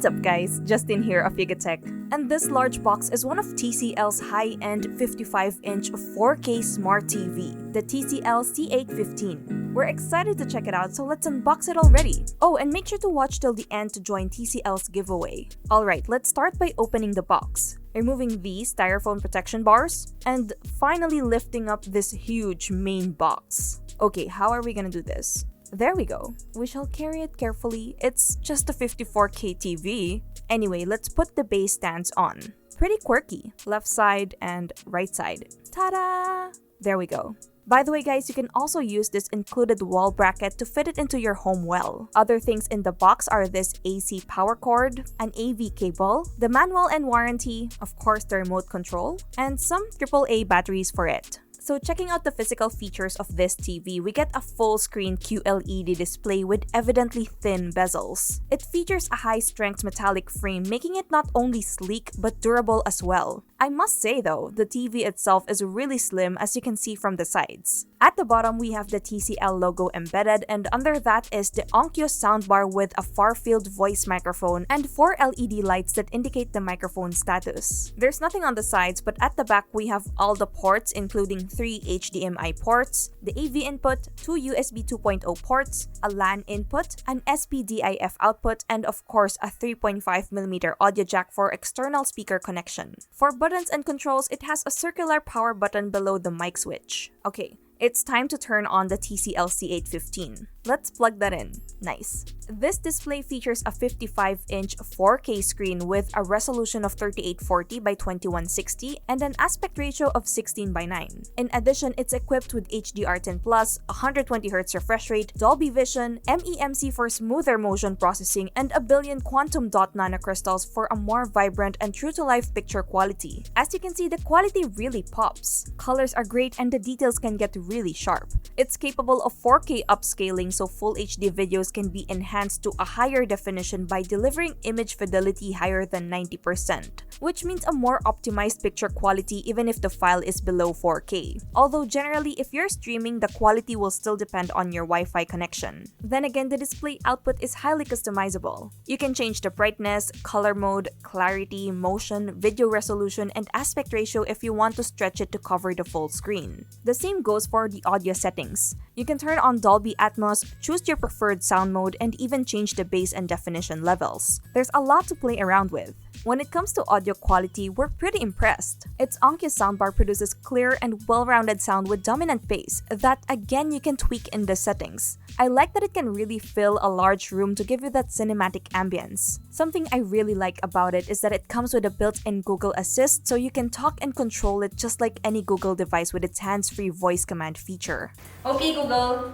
What's up guys, Justin here of YugaTech, and this large box is one of TCL's high-end 55-inch 4K smart TV, the TCL C815. We're excited to check it out, so let's unbox it already. Oh, and make sure to watch till the end to join TCL's giveaway. Alright, let's start by opening the box, removing these styrofoam protection bars, and finally lifting up this huge main box. Okay, how are we gonna do this? There we go. We shall carry it carefully. It's just a 54K TV. Anyway, let's put the base stands on. Pretty quirky. Left side and right side. Ta-da! There we go. By the way guys, you can also use this included wall bracket to fit it into your home well. Other things in the box are this AC power cord, an AV cable, the manual and warranty, of course the remote control, and some AAA batteries for it. So checking out the physical features of this TV, we get a full-screen QLED display with evidently thin bezels. It features a high-strength metallic frame, making it not only sleek but durable as well. I must say though, the TV itself is really slim as you can see from the sides. At the bottom, we have the TCL logo embedded, and under that is the Onkyo soundbar with a far-field voice microphone and 4 LED lights that indicate the microphone status. There's nothing on the sides, but at the back we have all the ports, including 3 HDMI ports, the AV input, 2 USB 2.0 ports, a LAN input, an SPDIF output, and of course a 3.5mm audio jack for external speaker connection. For buttons and controls, it has a circular power button below the mic switch. Okay, it's time to turn on the TCL C815. Let's plug that in. Nice. This display features a 55-inch 4K screen with a resolution of 3840 by 2160 and an aspect ratio of 16:9. In addition, it's equipped with HDR10+, 120Hz refresh rate, Dolby Vision, MEMC for smoother motion processing, and a billion quantum dot nanocrystals for a more vibrant and true-to-life picture quality. As you can see, the quality really pops. Colors are great and the details can get really sharp. It's capable of 4K upscaling, so full HD videos can be enhanced to a higher definition by delivering image fidelity higher than 90%, which means a more optimized picture quality even if the file is below 4K. Although generally, if you're streaming, the quality will still depend on your Wi-Fi connection. Then again, the display output is highly customizable. You can change the brightness, color mode, clarity, motion, video resolution, and aspect ratio if you want to stretch it to cover the full screen. The same goes for the audio settings. You can turn on Dolby Atmos, choose your preferred sound mode, and even change the bass and definition levels. There's a lot to play around with. When it comes to audio quality, we're pretty impressed. Its Onkyo soundbar produces clear and well-rounded sound with dominant bass that again you can tweak in the settings. I like that it can really fill a large room to give you that cinematic ambience. Something I really like about it is that it comes with a built-in Google Assist, so you can talk and control it just like any Google device with its hands-free voice command feature. Okay Google,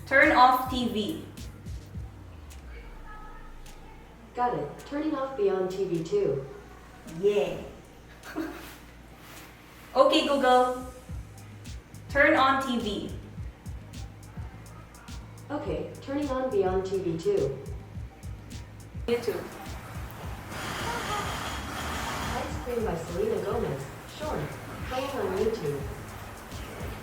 turn off TV. Got it. Turning off Beyond TV 2. Yeah. Okay Google, turn on TV. Okay, turning on Beyond TV 2. YouTube. Ice Cream by Selena Gomez. Sure. Playing on YouTube.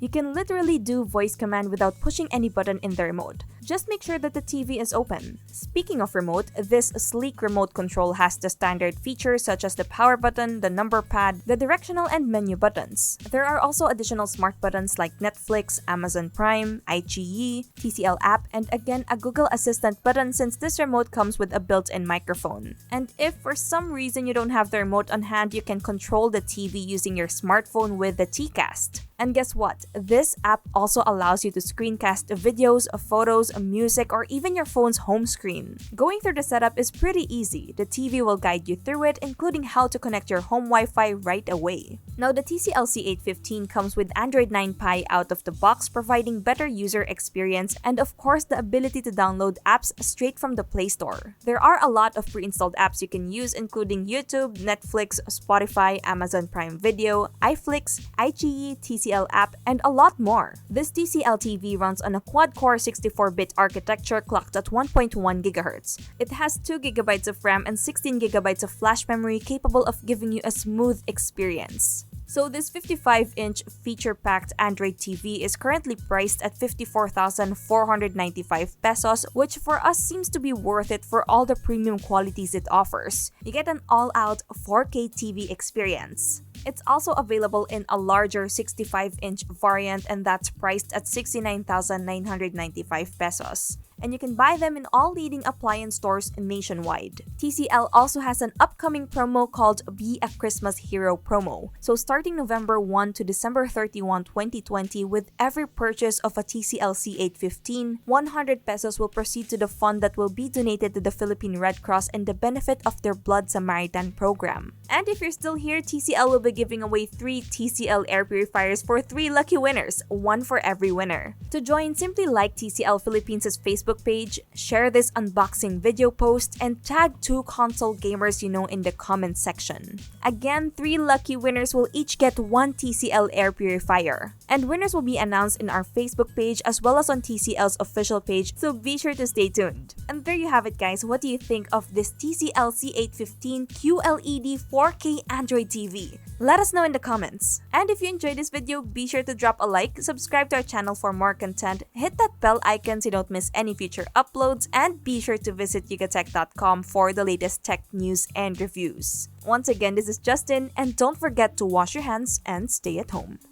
You can literally do voice command without pushing any button in the remote. Just make sure that the TV is open. Speaking of remote, this sleek remote control has the standard features such as the power button, the number pad, the directional and menu buttons. There are also additional smart buttons like Netflix, Amazon Prime, iQIYI, TCL app, and again a Google Assistant button since this remote comes with a built-in microphone. And if for some reason you don't have the remote on hand, you can control the TV using your smartphone with the TCast. And guess what? This app also allows you to screencast videos, photos, music, or even your phone's home screen. Going through the setup is pretty easy. The TV will guide you through it, including how to connect your home Wi-Fi right away. Now, the TCL C815 comes with Android 9 Pie out of the box, providing better user experience and of course the ability to download apps straight from the Play Store. There are a lot of pre-installed apps you can use, including YouTube, Netflix, Spotify, Amazon Prime Video, iFlix, iQIYI, TCL app, and a lot more. This TCL TV runs on a quad-core 64-bit architecture clocked at 1.1 GHz. It has 2 GB of RAM and 16 GB of flash memory capable of giving you a smooth experience. So this 55-inch feature-packed Android TV is currently priced at 54,495 pesos, which for us seems to be worth it for all the premium qualities it offers. You get an all-out 4K TV experience. It's also available in a larger 65-inch variant, and that's priced at 69,995 pesos. And you can buy them in all leading appliance stores nationwide. TCL also has an upcoming promo called Be a Christmas Hero promo. So starting November 1 to December 31, 2020, with every purchase of a TCL C815, 100 pesos will proceed to the fund that will be donated to the Philippine Red Cross and the benefit of their Blood Samaritan program. And if you're still here, TCL will be giving away 3 TCL air purifiers for 3 lucky winners, one for every winner. To join, simply like TCL Philippines' Facebook page, share this unboxing video post, and tag 2 console gamers you know in the comment section. Again, 3 lucky winners will each get 1 TCL air purifier. And winners will be announced in our Facebook page as well as on TCL's official page, so be sure to stay tuned. And there you have it, guys. What do you think of this TCL C815 QLED 4K Android TV? Let us know in the comments. And if you enjoyed this video, be sure to drop a like, subscribe to our channel for more content, hit that bell icon so you don't miss any future uploads, and be sure to visit YugaTech.com for the latest tech news and reviews. Once again, this is Justin, and don't forget to wash your hands and stay at home.